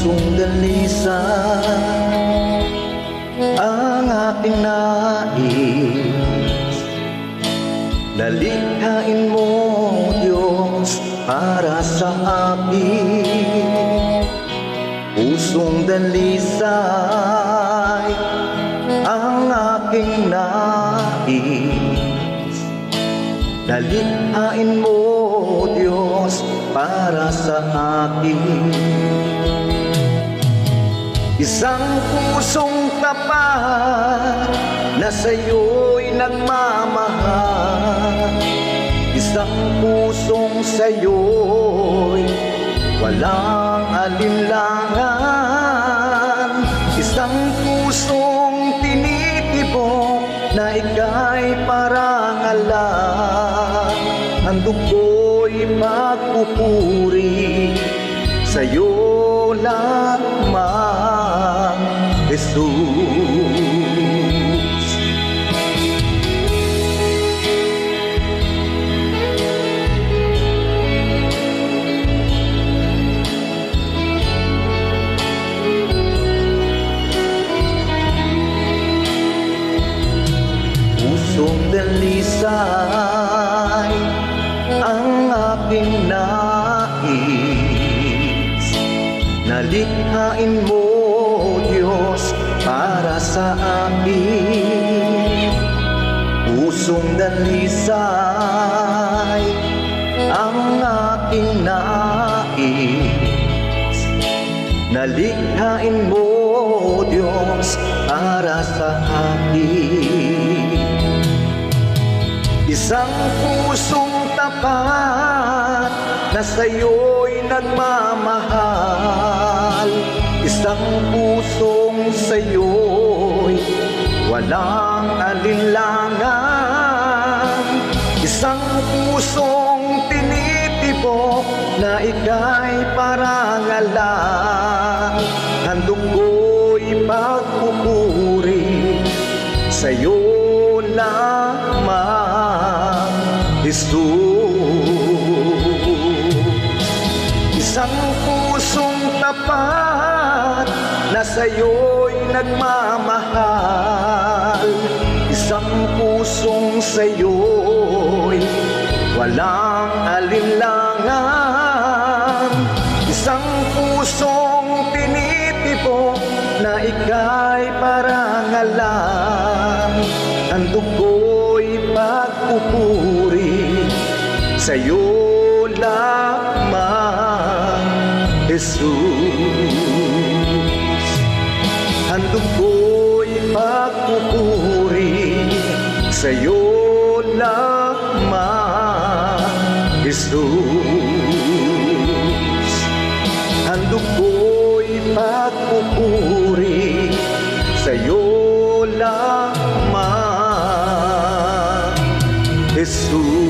pusong dalisay ang aking nais. Dalikhain mo, Diyos, para sa akin. Pusong dalisay ang aking nais. Dalikhain mo, Diyos, para sa akin. Isang pusong tapat na sa'yo'y nagmamahal. Isang pusong sa'yo'y walang alinlangan. Isang pusong tinitibok na ika'y parangalan. Handog ko'y magpupuri sa'yo lamang, Jesus. Pusong dalisay ang aking nais. Nalikhain mo, Diyos, para sa akin. Pusong dalisay ang aking nais. Nalikhain mo, Diyos, para sa akin. Isang pusong tapat na sa'yo'y nagmamahal. Isang pusong sa'yo'y walang alinlangan. Isang pusong tinitibok na ika'y parangalan. Handog ko'y pagpupuri sa'yo lamang, Jesus. Isang pusong tapat na sa'yo'y nagmamahal. Isang pusong sa'yo'y walang alinlangan. Isang pusong tinitibok na ika'y parangalan. Handog ko'y pagpupuri sa'yo lamang, Jesus. Handog ko'y pagpupuri sa'yo lamang, Jesus. Handog ko'y pagpupuri sa'yo lamang, Jesus.